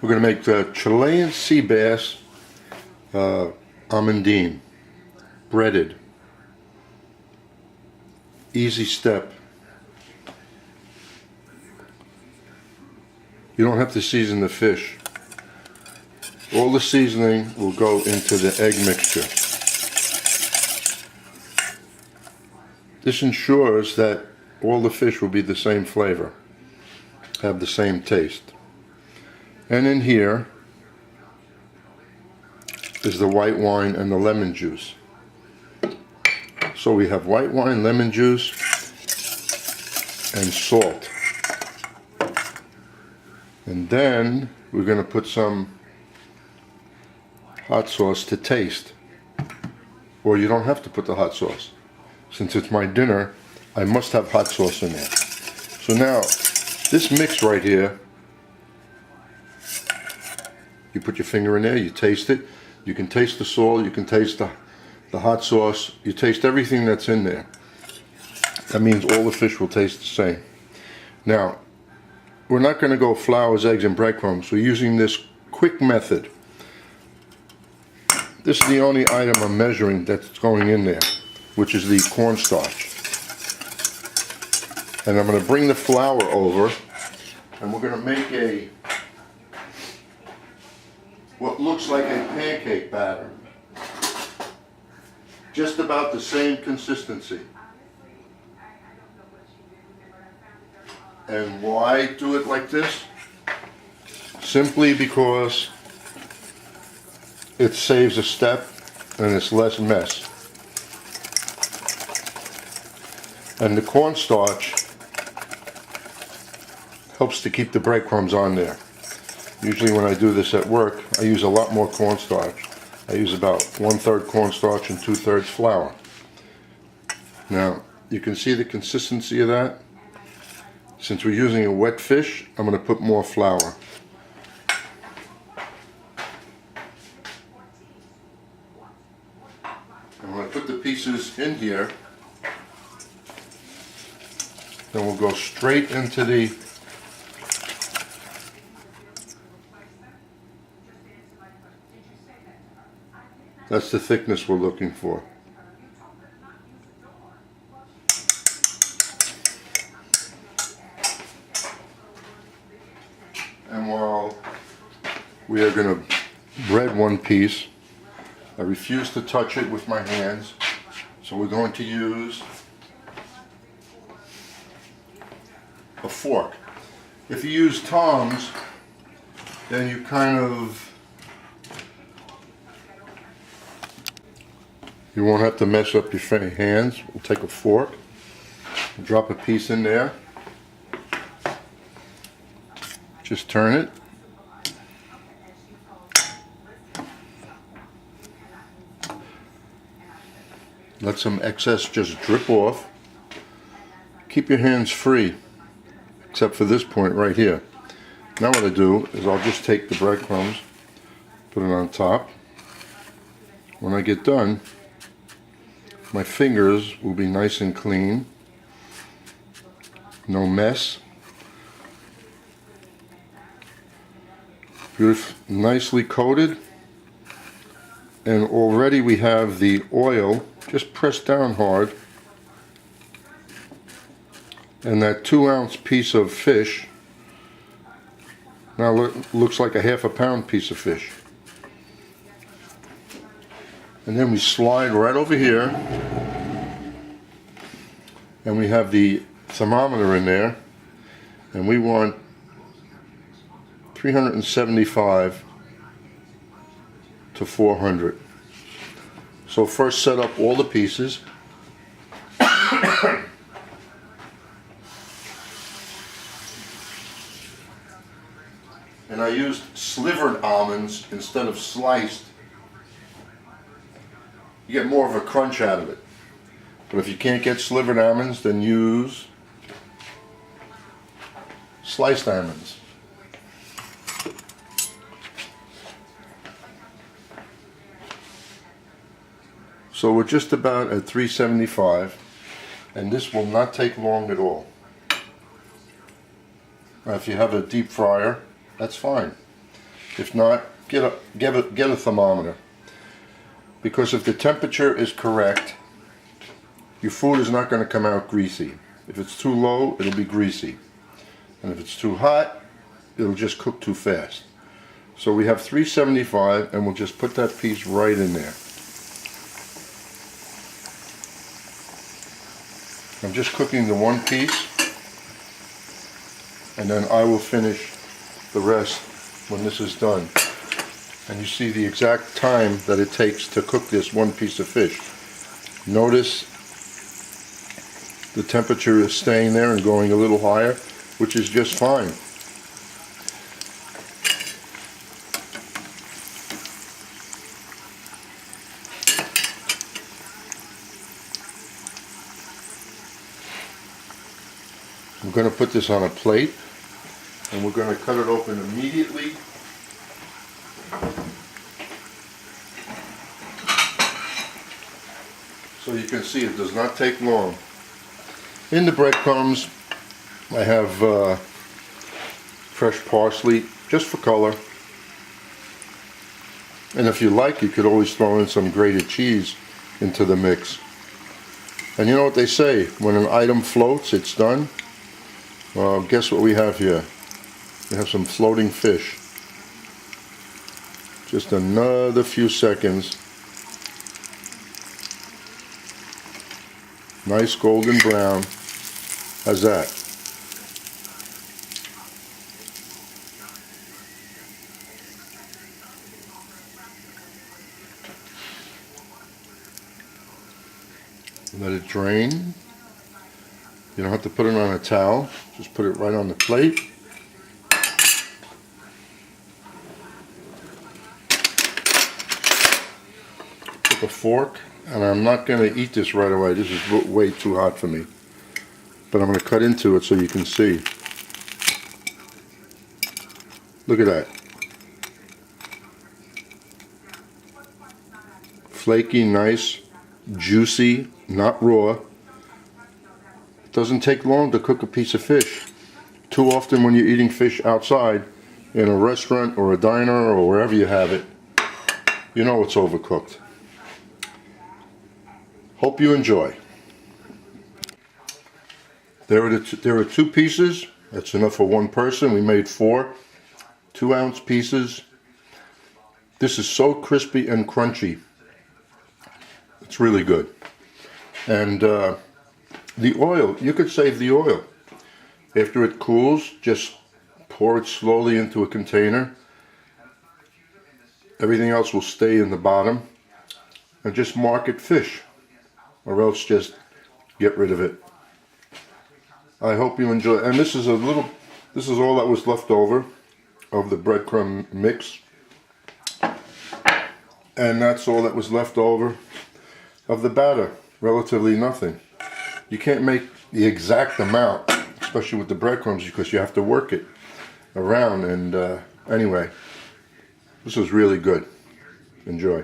We're going to make the Chilean sea bass almondine, breaded. Easy step. You don't have to season the fish. All the seasoning will go into the egg mixture. This ensures that all the fish will be the same flavor, have the same taste. And in here is the white wine and the lemon juice. So we have white wine, lemon juice, and salt. And then we're going to put some hot sauce to taste. Or you don't have to put the hot sauce. Since it's my dinner, I must have hot sauce in there. So now, this mix right here, you put your finger in there, you taste it. You can taste the salt, you can taste the hot sauce, you taste everything that's in there. That means all the fish will taste the same. Now, we're not going to go flours, eggs, and breadcrumbs. We're using this quick method. This is the only item I'm measuring that's going in there, which is the cornstarch. And I'm going to bring the flour over, and we're going to make what looks like a pancake batter. Just about the same consistency. And why do it like this? Simply because it saves a step and it's less mess. And the cornstarch helps to keep the breadcrumbs on there. Usually when I do this at work, I use a lot more cornstarch. I use about 1/3 cornstarch and 2/3 flour. Now, you can see the consistency of that. Since we're using a wet fish, I'm going to put more flour. I'm going to put the pieces in here. Then we'll go straight into the that's the thickness we're looking for. And while we are going to bread one piece, I refuse to touch it with my hands, so we're going to use a fork. If you use tongs, then you you won't have to mess up your hands. We'll take a fork, drop a piece in there, just turn it. Let some excess just drip off. Keep your hands free, except for this point right here. Now what I do is I'll just take the breadcrumbs, put it on top. When I get done, my fingers will be nice and clean, no mess. Beautiful, nicely coated, and already we have the oil just pressed down hard, and that 2-ounce piece of fish now looks like a 1/2 pound piece of fish. And then we slide right over here, and we have the thermometer in there, and we want 375 to 400. So first set up all the pieces. And I used slivered almonds instead of sliced. You get more of a crunch out of it. But if you can't get slivered almonds, then use sliced almonds. So we're just about at 375, and this will not take long at all. Now, if you have a deep fryer, that's fine. If not, get a thermometer. Because if the temperature is correct, your food is not going to come out greasy. If it's too low, it'll be greasy. And if it's too hot, it'll just cook too fast. So we have 375, and we'll just put that piece right in there. I'm just cooking the one piece, and then I will finish the rest when this is done. And you see the exact time that it takes to cook this one piece of fish. Notice the temperature is staying there and going a little higher, which is just fine. I'm going to put this on a plate, and we're going to cut it open immediately. So you can see it does not take long. In the breadcrumbs, I have fresh parsley, just for color. And if you like, you could always throw in some grated cheese into the mix. And you know what they say, when an item floats, it's done. Well, guess what we have here? We have some floating fish. Just another few seconds. Nice golden brown. How's that? Let it drain. You don't have to put it on a towel. Just put it right on the plate. Take a fork, and I'm not going to eat this right away. This is way too hot for me. But I'm going to cut into it so you can see. Look at that. Flaky, nice, juicy, not raw. Doesn't take long to cook a piece of fish. Too often when you're eating fish outside in a restaurant or a diner or wherever you have it, you know it's overcooked. Hope you enjoy. There are two pieces. That's enough for one person. We made 4 2-ounce pieces. This is so crispy and crunchy. It's really good. And the oil, you could save the oil. After it cools, just pour it slowly into a container. Everything else will stay in the bottom. And just mark it fish, or else just get rid of it. I hope you enjoy. And this is all that was left over of the breadcrumb mix. And that's all that was left over of the batter. Relatively nothing. You can't make the exact amount, especially with the breadcrumbs, because you have to work it around. And anyway, this is really good. Enjoy.